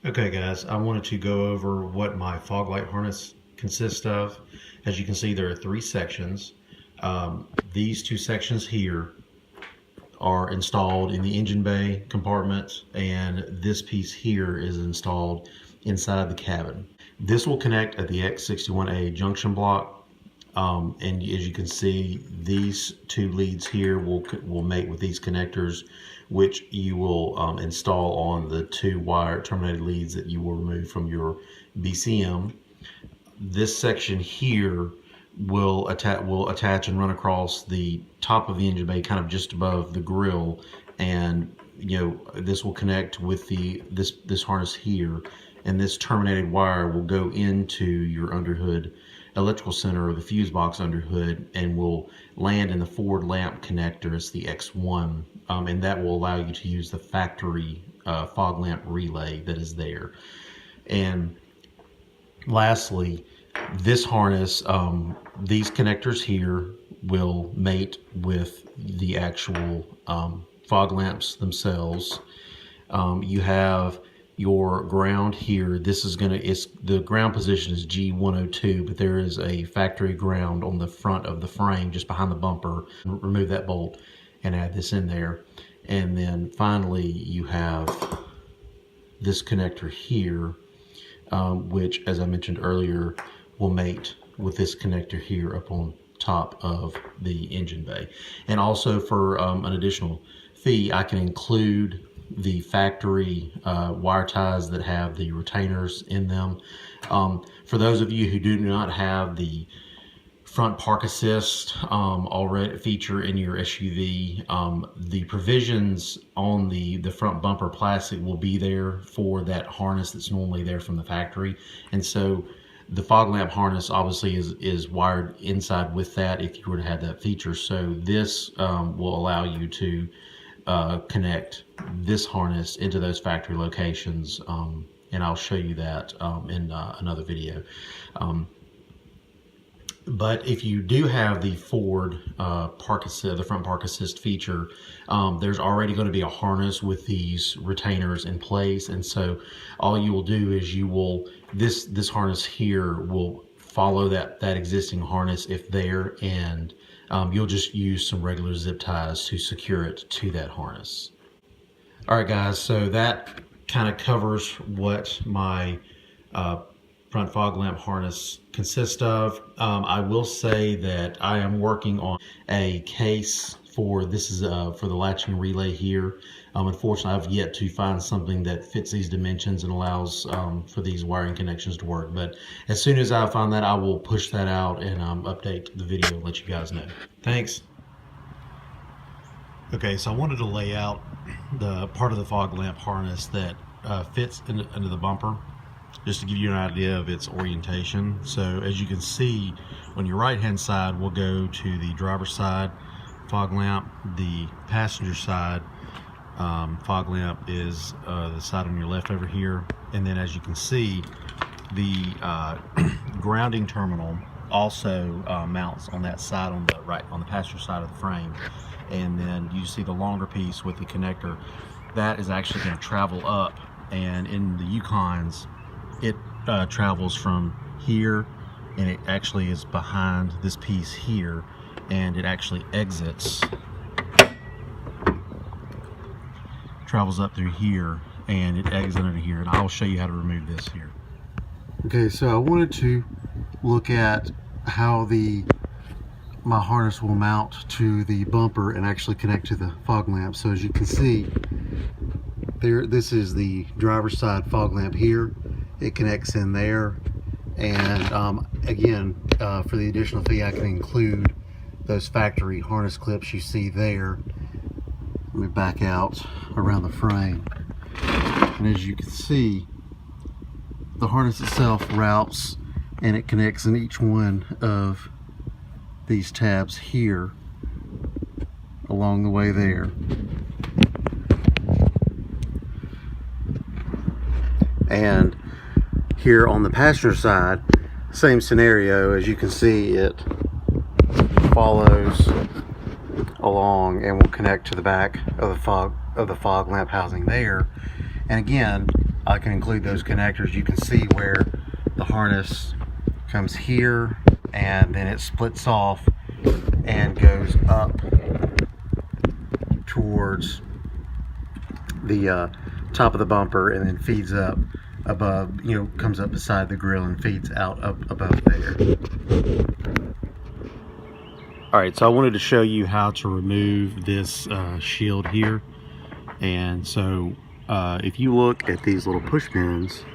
Okay guys, I wanted to go over what my fog light harness consists of. As you can see, there are three sections. These two sections here are installed in the engine bay compartment, and this piece here is installed inside the cabin. This will connect at the X61A junction block, and as you can see, these two leads here will mate with these connectors, which you will install on the two wire terminated leads that you will remove from your BCM. This section here will attach and run across the top of the engine bay, kind of just above the grill, and this will connect with this harness here, and this terminated wire will go into your underhood electrical center, or the fuse box underhood, and will land in the forward lamp connector. It's the X1, and that will allow you to use the factory fog lamp relay that is there. And lastly, this harness, these connectors here will mate with the actual fog lamps themselves. You have your ground here. This is the ground position is G102, but there is a factory ground on the front of the frame just behind the bumper. Remove that bolt and add this in there. And then finally you have this connector here, which, as I mentioned earlier, will mate with this connector here up on top of the engine bay. And also, for an additional fee, I can include the factory wire ties that have the retainers in them. For those of you who do not have the front park assist already feature in your SUV, the provisions on the front bumper plastic will be there for that harness that's normally there from the factory. And so the fog lamp harness obviously is wired inside with that if you were to have that feature. So this will allow you to connect this harness into those factory locations, and I'll show you that in another video. But if you do have the Ford park assist, the front park assist feature, there's already going to be a harness with these retainers in place, and so all you will do is this harness here will follow that existing harness if there, and you'll just use some regular zip ties to secure it to that harness. All right, guys, so that kind of covers what my front fog lamp harness consists of. I will say that I am working on a case for this is for the latching relay here. Unfortunately, I've yet to find something that fits these dimensions and allows for these wiring connections to work. But as soon as I find that, I will push that out and update the video and let you guys know. Thanks. Okay, so I wanted to lay out the part of the fog lamp harness that fits into the bumper, just to give you an idea of its orientation. So as you can see, on your right hand side we'll go to the driver's side fog lamp. The passenger side fog lamp is the side on your left over here. And then as you can see, the grounding terminal also mounts on that side, on the right, on the passenger side of the frame. And then you see the longer piece with the connector that is actually going to travel up, and in the Yukons it travels from here, and it actually is behind this piece here, and it actually exits, travels up through here, and it exits under here, and I'll show you how to remove this here. Okay, so I wanted to look at how my harness will mount to the bumper and actually connect to the fog lamp. So as you can see there, this is the driver's side fog lamp here. It connects in there, and again, for the additional fee, I can include those factory harness clips you see there. Let me back out around the frame, and as you can see, the harness itself routes and it connects in each one of these tabs here along the way there. And here on the passenger side, same scenario. As you can see, it follows along and will connect to the back of the fog lamp housing there. And again, I can include those connectors. You can see where the harness comes here and then it splits off and goes up towards the top of the bumper and then feeds up above, comes up beside the grill and feeds out up above there. Alright, so I wanted to show you how to remove this shield here. And so if you look at these little push pins,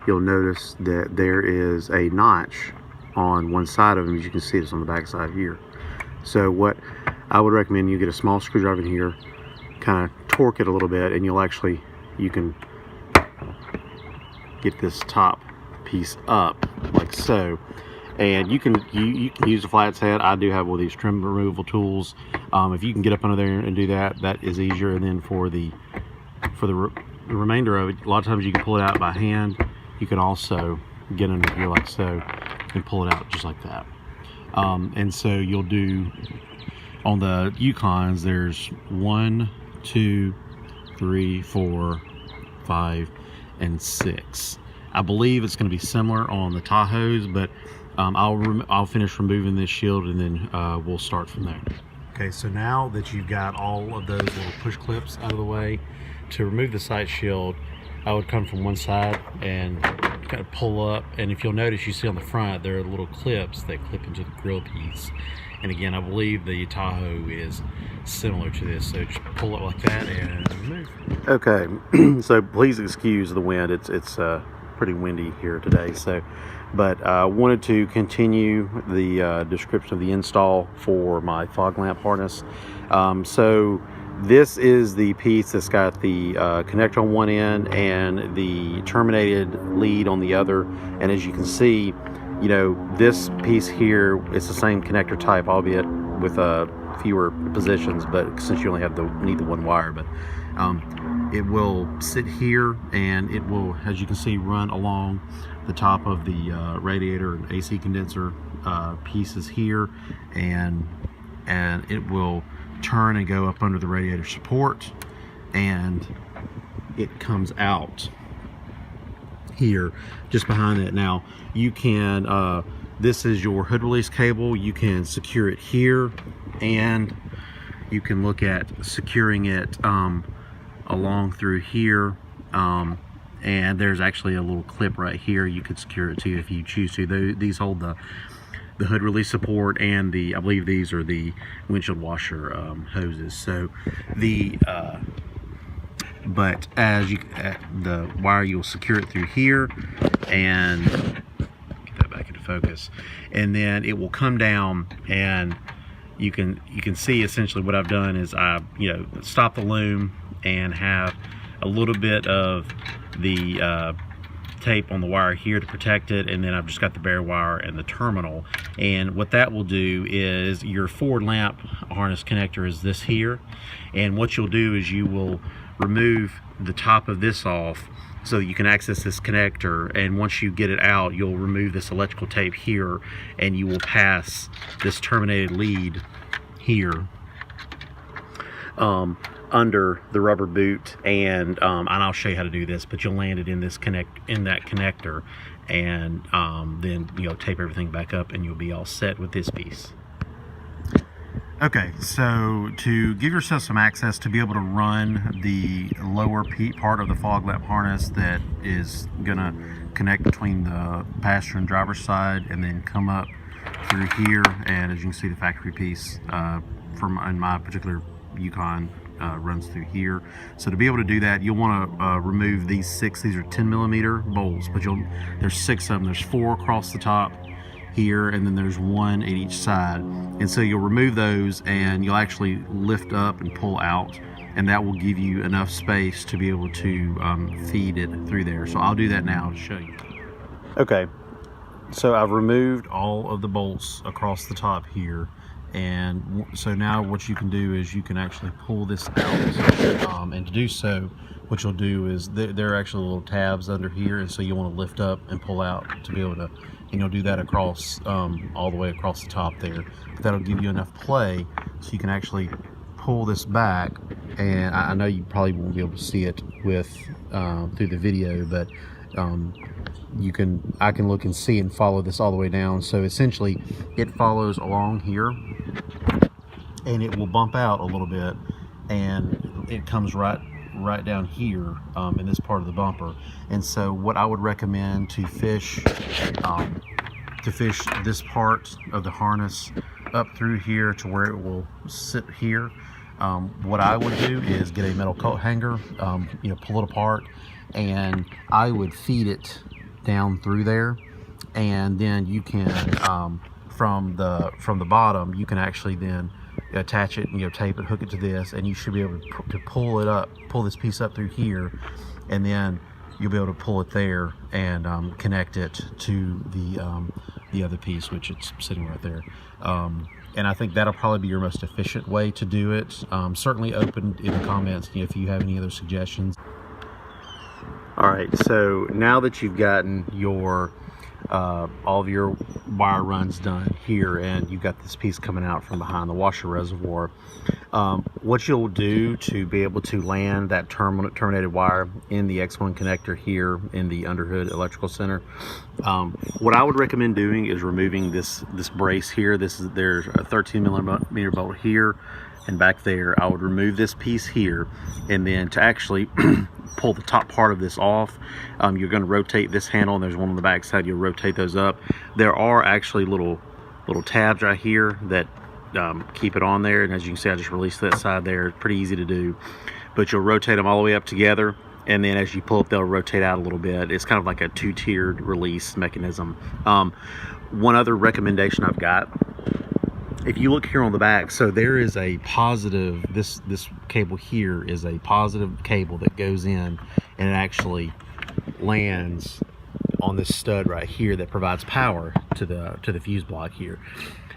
you'll notice that there is a notch on one side of them. As you can see, it's on the back side here. So what I would recommend, you get a small screwdriver in here, kind of torque it a little bit, and you can get this top piece up like so. And you can use a flat's head. I do have one of these trim removal tools. If you can get up under there and do that, that is easier. And then for the remainder of it, a lot of times you can pull it out by hand. You can also get under here like so and pull it out just like that. And so you'll do, on the Yukons, there's 1, 2, 3, 4, 5, and 6. I believe it's going to be similar on the Tahoes, but I'll finish removing this shield and then we'll start from there. Okay, so now that you've got all of those little push clips out of the way, to remove the sight shield, I would come from one side and kind of pull up, and if you'll notice, you see on the front there are little clips that clip into the grill piece. And again, I believe the Tahoe is similar to this, so just pull it like that and remove. Okay, so please excuse the wind. It's pretty windy here today, but I wanted to continue the description of the install for my fog lamp harness. So this is the piece that's got the connector on one end and the terminated lead on the other. And as you can see, this piece here, it's the same connector type, albeit with fewer positions, but since you only have need the one wire. But it will sit here, and it will, as you can see, run along the top of the radiator and AC condenser pieces here, and it will turn and go up under the radiator support, and it comes out here just behind it. Now you can this is your hood release cable. You can secure it here, and you can look at securing it along through here, and there's actually a little clip right here. You could secure it too if you choose to. These hold the hood release support, and I believe these are the windshield washer hoses. So but as the wire, you'll secure it through here, and get that back into focus, and then it will come down, and you can see essentially what I've done is I stop the loom and have a little bit of the tape on the wire here to protect it, and then I've just got the bare wire and the terminal. And what that will do is, your forward lamp harness connector is this here, and what you'll do is you will remove the top of this off so that you can access this connector, and once you get it out, you'll remove this electrical tape here, and you will pass this terminated lead here under the rubber boot, and I'll show you how to do this, but you'll land it in that connector, and then tape everything back up, and you'll be all set with this piece. Okay, so to give yourself some access to be able to run the lower part of the fog lamp harness that is gonna connect between the passenger and driver's side, and then come up through here, and as you can see, the factory piece in my particular Yukon runs through here. So to be able to do that, you'll want to remove these 6. These are 10mm bolts, but there's 6 of them. There's 4 across the top here, and then there's 1 at each side. And so you'll remove those, and you'll actually lift up and pull out, and that will give you enough space to be able to feed it through there. So I'll do that now to show you. Okay, so I've removed all of the bolts across the top here, and so now what you can do is you can actually pull this out, and to do so, what you'll do is there are actually little tabs under here, and so you want to lift up and pull out to be able to, and you'll do that across all the way across the top there. But that'll give you enough play so you can actually pull this back, and I know you probably won't be able to see it with through the video, but I can look and see and follow this all the way down. So essentially it follows along here, and it will bump out a little bit, and it comes right down here in this part of the bumper. And so what I would recommend to fish this part of the harness up through here to where it will sit here, what I would do is get a metal coat hanger, you know, pull it apart, and I would feed it down through there, and then you can from the bottom you can actually then attach it, you know, tape it, hook it to this, and you should be able to pull this piece up through here, and then you'll be able to pull it there and connect it to the other piece, which it's sitting right there. And I think that'll probably be your most efficient way to do it. Certainly open in the comments, you know, if you have any other suggestions. All right, so now that you've gotten your all of your wire runs done here, and you've got this piece coming out from behind the washer reservoir, what you'll do to be able to land that terminated wire in the X1 connector here in the underhood electrical center, what I would recommend doing is removing this brace here. There's a 13 millimeter bolt here and back there. I would remove this piece here, and then to actually pull the top part of this off, you're going to rotate this handle, and there's one on the back side. You'll rotate those up. There are actually little tabs right here that keep it on there, and as you can see, I just released that side there. It's pretty easy to do, but you'll rotate them all the way up together, and then as you pull it, they'll rotate out a little bit. It's kind of like a two-tiered release mechanism. One other recommendation I've got, if you look here on the back, so there is a positive, this cable here is a positive cable that goes in, and it actually lands on this stud right here that provides power to the fuse block here.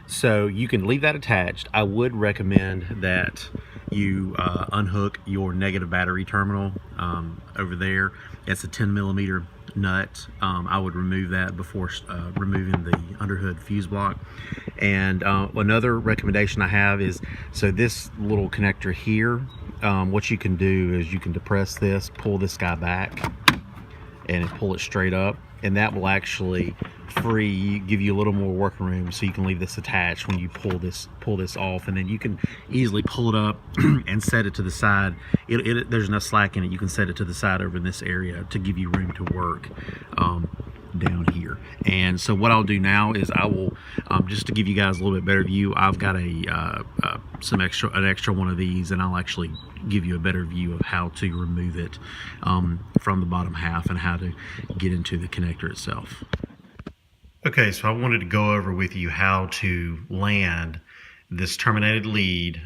So you can leave that attached. I would recommend that you unhook your negative battery terminal over there. It's a 10 millimeter nut. I would remove that before removing the underhood fuse block. And another recommendation I have is, so this little connector here, what you can do is you can depress this, pull this guy back, and pull it straight up, and that will actually give you a little more working room, so you can leave this attached when you pull this off, and then you can easily pull it up and set it to the side. There's enough slack in it, you can set it to the side over in this area to give you room to work down here. And so what I'll do now is I will just to give you guys a little bit better view, I've got an extra one of these, and I'll actually give you a better view of how to remove it from the bottom half and how to get into the connector itself. Okay, so I wanted to go over with you how to land this terminated lead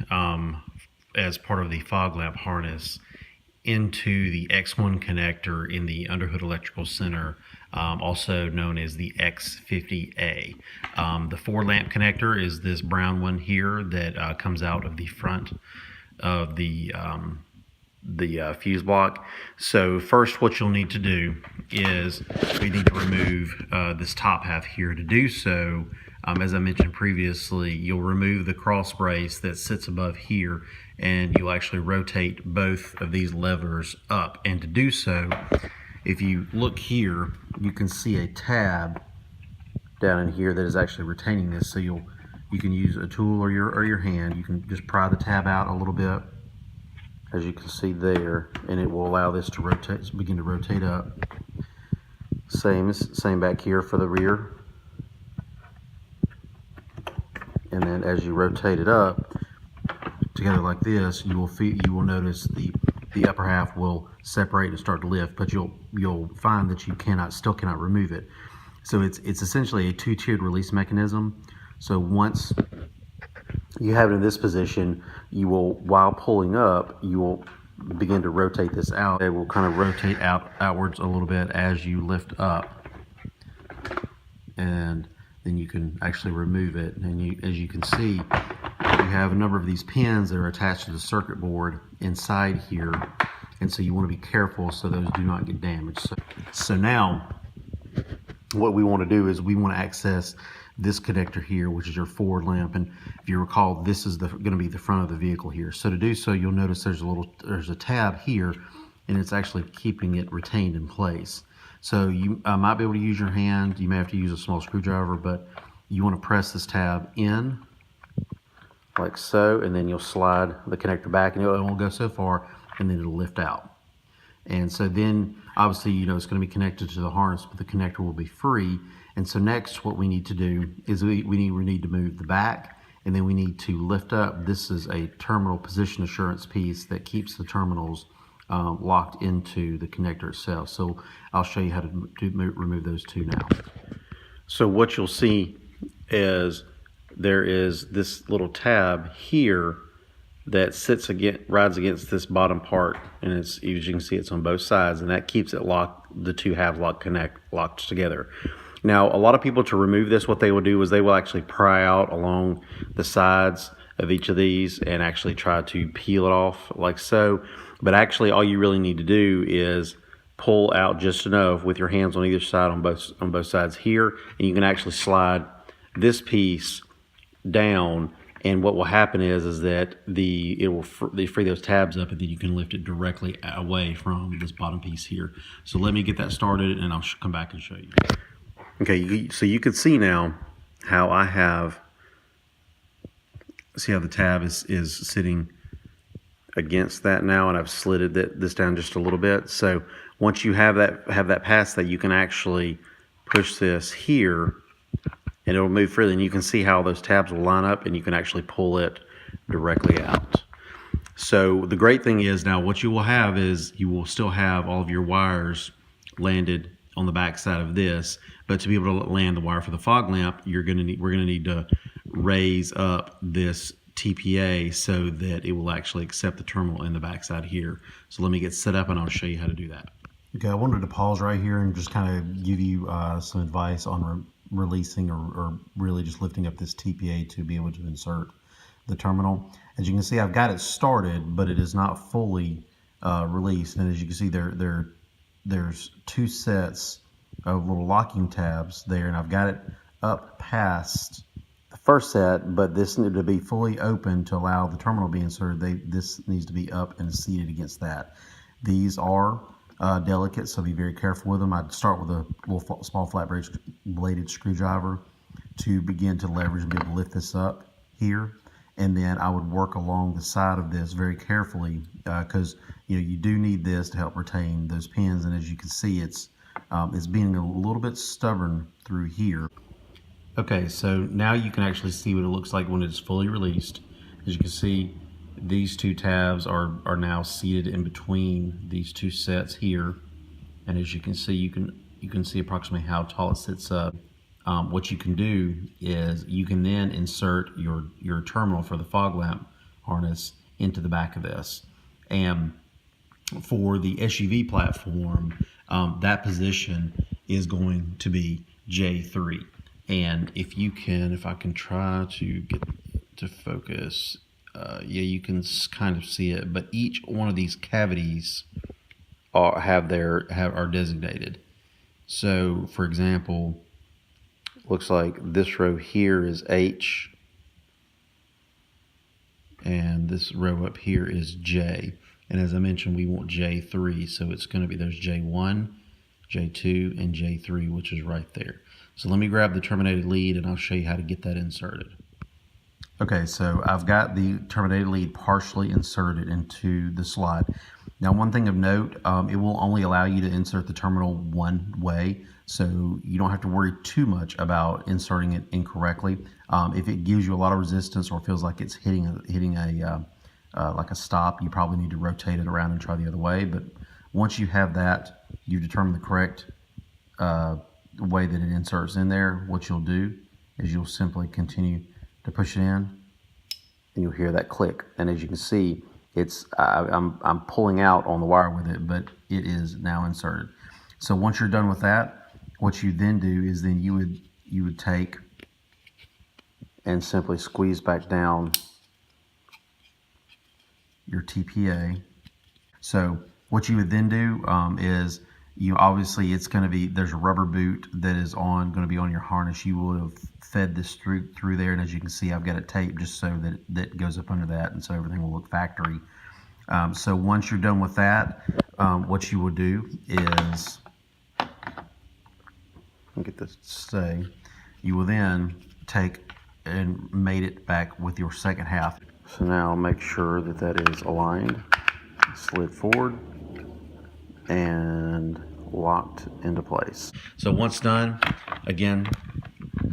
as part of the fog lamp harness into the X1 connector in the underhood electrical center, also known as the X50A. The 4-lamp connector is this brown one here that comes out of the front of the fuse block. So first, what you'll need to do is we need to remove this top half here. To do so, as I mentioned previously, you'll remove the cross brace that sits above here, and you'll actually rotate both of these levers up. And to do so, if you look here, you can see a tab down in here that is actually retaining this. So you can use a tool or your hand. You can just pry the tab out a little bit, as you can see there, and it will allow this to rotate, begin to rotate up. Same back here for the rear. And then as you rotate it up together like this, you will notice the upper half will separate and start to lift, but you'll find that you still cannot remove it. So it's essentially a two-tiered release mechanism. So once you have it in this position, you will, while pulling up, you will begin to rotate this out. It will kind of rotate outwards a little bit as you lift up, and then you can actually remove it. And as you can see, you have a number of these pins that are attached to the circuit board inside here, and so you want to be careful so those do not get damaged. So now what we want to do is we want to access this connector here, which is your forward lamp. And if you recall, this is going to be the front of the vehicle here. So to do so, you'll notice there's a tab here, and it's actually keeping it retained in place. So you might be able to use your hand. You may have to use a small screwdriver, but you want to press this tab in like so, and then you'll slide the connector back, and it won't go so far, and then it'll lift out. And so then obviously, you know, it's going to be connected to the harness, but the connector will be free. And so next what we need to do is we need to move the back, and then we need to lift up. This is a terminal position assurance piece that keeps the terminals locked into the connector itself. So I'll show you how to remove those two now. So what you'll see is there is this little tab here that rides against this bottom part, and it's, as you can see, it's on both sides, and that keeps it locked, the two halves locked together. Now, a lot of people, to remove this, what they will do is they will actually pry out along the sides of each of these and actually try to peel it off like so. But actually, all you really need to do is pull out just enough with your hands on either side, on both sides here, and you can actually slide this piece down. And what will happen is that it will free those tabs up, and then you can lift it directly away from this bottom piece here. So let me get that started, and I'll come back and show you. Okay, so you can see now how see how the tab is sitting against that now, and I've slid this down just a little bit. So once you have that past that, you can actually push this here, and it'll move freely, and you can see how those tabs will line up, and you can actually pull it directly out. So the great thing is now what you will have is you will still have all of your wires landed on the back side of this, but to be able to land the wire for the fog lamp, we're going to need to raise up this TPA so that it will actually accept the terminal in the back side here. So let me get set up, and I'll show you how to do that. Okay, I wanted to pause right here and just kind of give you some advice on releasing or really just lifting up this TPA to be able to insert the terminal. As you can see, I've got it started, but it is not fully released. And as you can see, there's two sets of little locking tabs there, and I've got it up past the first set, but this needed to be fully open to allow the terminal to be inserted. This needs to be up and seated against that. These are delicate, so be very careful with them. I'd start with a little small flat bladed screwdriver to begin to leverage and be able to lift this up here, and then I would work along the side of this very carefully because you do need this to help retain those pins. And as you can see, it's being a little bit stubborn through here. Okay, so now you can actually see what it looks like when it's fully released. As you can see, these two tabs are now seated in between these two sets here, and as you can see, you can see approximately how tall it sits up. What you can do is you can then insert your terminal for the fog lamp harness into the back of this. And for the SUV platform, that position is going to be J3. And if I can try to get to focus, yeah, you can kind of see it, but each one of these cavities are designated. So for example, looks like this row here is H, and this row up here is J. And as I mentioned, we want J3, so it's going to be, there's J1, J2, and J3, which is right there. So let me grab the terminated lead, and I'll show you how to get that inserted. Okay, so I've got the terminated lead partially inserted into the slot. Now, one thing of note, it will only allow you to insert the terminal one way, so you don't have to worry too much about inserting it incorrectly. If it gives you a lot of resistance or feels like it's hitting like a stop, you probably need to rotate it around and try the other way. But once you have that, you've determined the correct way that it inserts in there, what you'll do is you'll simply continue to push it in, and you'll hear that click. And as you can see, I'm pulling out on the wire with it, but it is now inserted. So once you're done with that, what you then do is then you would take and simply squeeze back down your TPA. So what you would then do is You obviously, it's going to be, there's a rubber boot that is going to be on your harness. You will have fed this through there, and as you can see, I've got it taped just so that that goes up under that, and so everything will look factory. So once you're done with that, what you will do is, get this to stay, you will then take and mate it back with your second half. So now make sure that that is aligned, slid forward, and locked into place. So once done, again,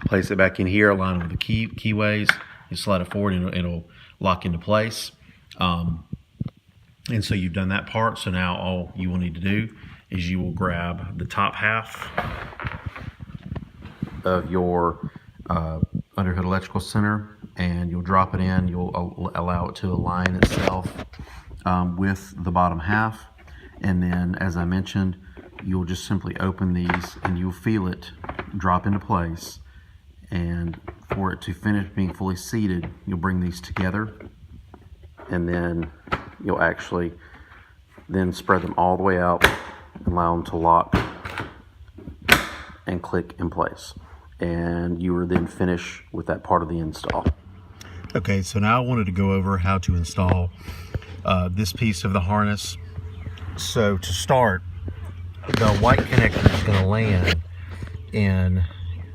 place it back in here, align with the keyways, you slide it forward and it'll lock into place. And so you've done that part, so now all you will need to do is you will grab the top half of your underhood electrical center, and you'll drop it in. You'll allow it to align itself with the bottom half, and then, as I mentioned, you'll just simply open these and you'll feel it drop into place. And for it to finish being fully seated, you'll bring these together, and then you'll actually then spread them all the way out and allow them to lock and click in place. And you are then finished with that part of the install. Okay, so now I wanted to go over how to install this piece of the harness. So to start, the white connector is going to land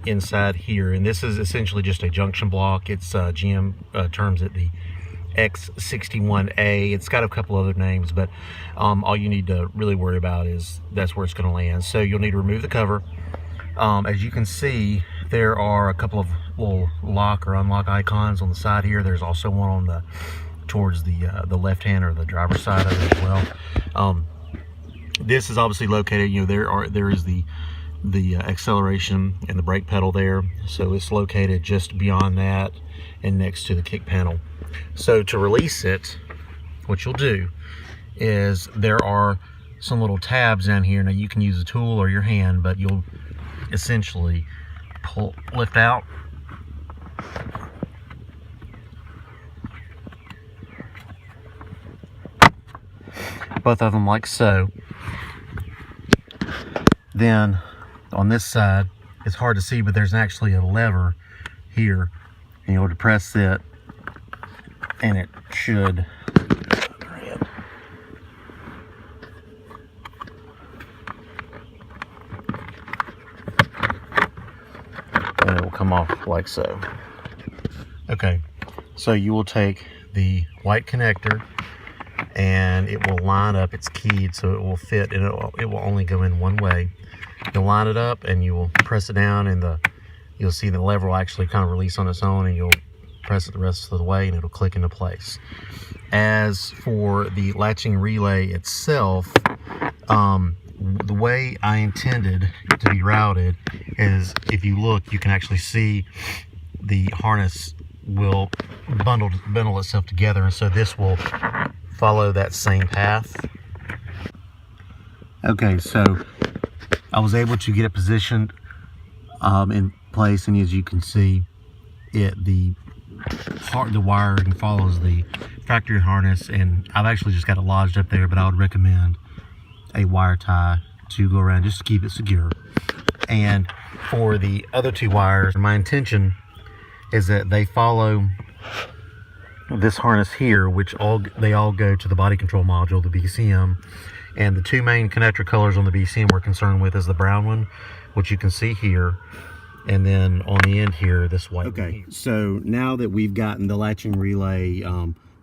inside here, and this is essentially just a junction block. It's GM terms it the X61A. It's got a couple other names, but all you need to really worry about is that's where it's going to land. So you'll need to remove the cover. As you can see, there are a couple of little lock or unlock icons on the side here. There's also one on the towards the left hand or the driver's side of it as well. This is obviously located, you know, there is the acceleration and the brake pedal there, so it's located just beyond that and next to the kick panel. So to release it, what you'll do is there are some little tabs down here. Now you can use a tool or your hand, but you'll essentially lift out, both of them like so. Then on this side, it's hard to see, but there's actually a lever here, and you'll depress it, and it should and it will come off like so. Okay, so you will take the white connector and it will line up. It's keyed so it will fit, and it will only go in one way. You'll line it up and you will press it down, and you'll see the lever will actually kind of release on its own, and you'll press it the rest of the way and it'll click into place. As for the latching relay itself, the way I intended to be routed is, if you look, you can actually see the harness will bundle itself together, and so this will follow that same path. Okay, so I was able to get it positioned in place, and as you can see, the wiring follows the factory harness, and I've actually just got it lodged up there, but I would recommend a wire tie to go around just to keep it secure. And for the other two wires, my intention is that they follow this harness here, which they all go to the body control module, the BCM. And the two main connector colors on the BCM we're concerned with is the brown one, which you can see here, and then on the end here, this white. Okay, so now that we've gotten the latching relay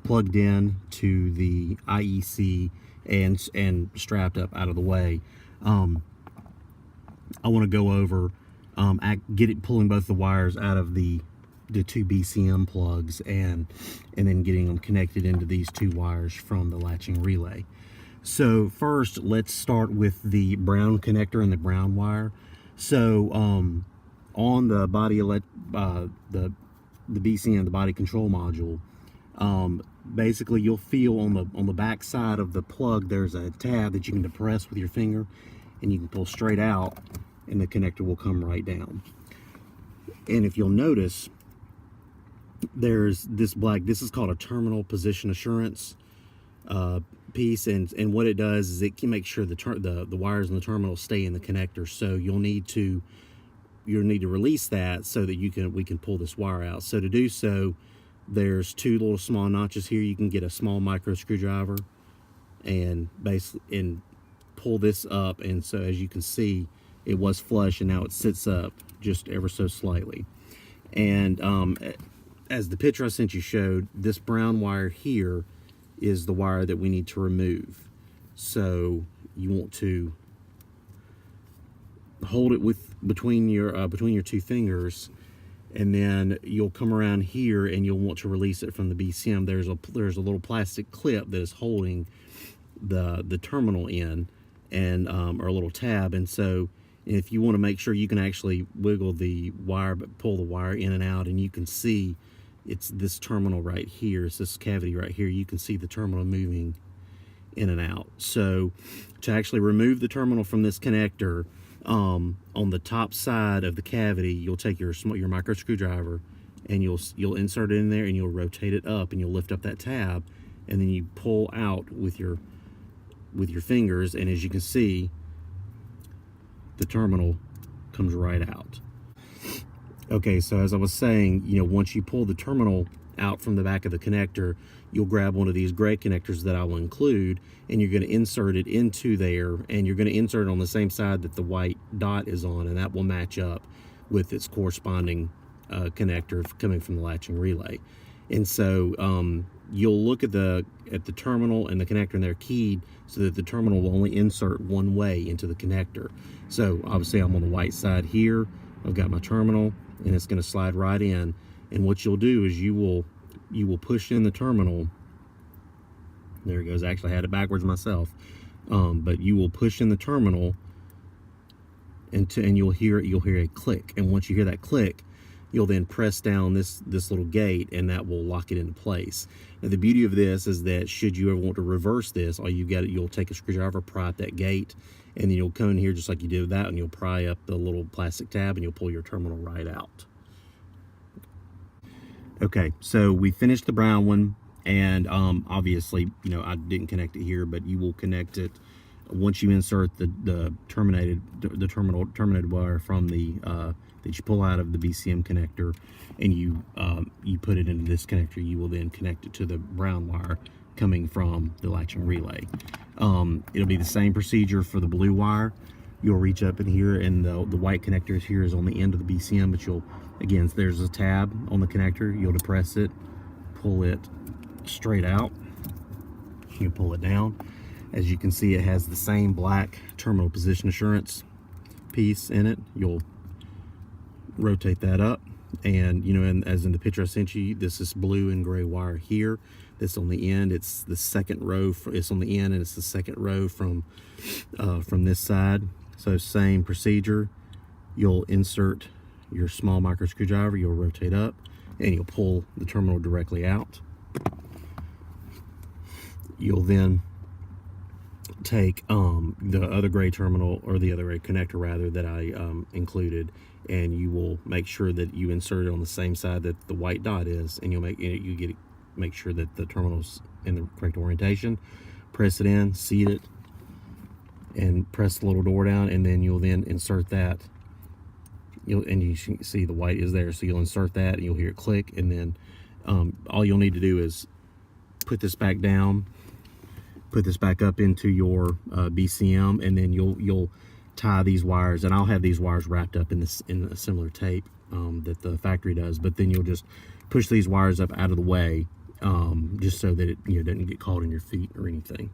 plugged in to the IEC and strapped up out of the way, I want to go over pulling both the wires out of the two BCM plugs and then getting them connected into these two wires from the latching relay. So first, let's start with the brown connector and the brown wire. So on the body the BCM, the body control module, basically you'll feel on the back side of the plug there's a tab that you can depress with your finger, and you can pull straight out, and the connector will come right down. And if you'll notice, there's this is called a terminal position assurance piece, and what it does is it can make sure the wires in the terminal stay in the connector. So you'll need to release that so that we can pull this wire out. So to do so, there's two little small notches here. You can get a small micro screwdriver and pull this up, and so as you can see, it was flush and now it sits up just ever so slightly. And as the picture I sent you showed, this brown wire here is the wire that we need to remove. So you want to hold it between your two fingers, and then you'll come around here and you'll want to release it from the BCM. There's a little plastic clip that is holding the terminal in, and or a little tab. And so if you want to make sure, you can actually wiggle the wire, but pull the wire in and out, and you can see it's this terminal right here. It's this cavity right here. You can see the terminal moving in and out. So to actually remove the terminal from this connector, on the top side of the cavity, you'll take your micro screwdriver and you'll insert it in there, and you'll rotate it up, and you'll lift up that tab, and then you pull out with your fingers, and as you can see, the terminal comes right out. Okay, so as I was saying, once you pull the terminal out from the back of the connector, you'll grab one of these gray connectors that I will include, and you're going to insert it into there, and you're going to insert it on the same side that the white dot is on, and that will match up with its corresponding connector coming from the latching relay. And so you'll look at the terminal and the connector, and they're keyed so that the terminal will only insert one way into the connector. So obviously I'm on the white side here. I've got my terminal, and it's going to slide right in. And what you'll do is you will push in the terminal. There it goes. Actually, I had it backwards myself. But you will push in the terminal, and you'll hear a click. And once you hear that click, you'll then press down this little gate, and that will lock it into place. Now the beauty of this is that should you ever want to reverse this, you'll take a screwdriver, pry up that gate, and then you'll come in here just like you did with that, and you'll pry up the little plastic tab, and you'll pull your terminal right out. Okay, so we finished the brown one, and obviously, I didn't connect it here, but you will connect it once you insert the terminated wire from the that you pull out of the BCM connector, and you put it into this connector. You will then connect it to the brown wire coming from the latching relay. It'll be the same procedure for the blue wire. You'll reach up in here, and the white connector here is on the end of the BCM, but again, there's a tab on the connector. You'll depress it, pull it straight out. You pull it down. As you can see, it has the same black terminal position assurance piece in it. You'll rotate that up, and and as in the picture I sent you, this is blue and gray wire here. This on the end, it's the second row. It's on the end, and it's the second row from this side. So same procedure. You'll insert your small micro screwdriver. You'll rotate up, and you'll pull the terminal directly out. You'll then take the other gray terminal, or the other gray connector rather, that I included, and you will make sure that you insert it on the same side that the white dot is, and make sure that the terminal's in the correct orientation. Press it in, seat it, and press the little door down, and then you'll then insert that. And you can see the white is there, so you'll insert that, and you'll hear it click, and then all you'll need to do is put this back down, put this back up into your BCM, and then you'll tie these wires, and I'll have these wires wrapped up in a similar tape that the factory does, but then you'll just push these wires up out of the way, just so that it doesn't get caught in your feet or anything.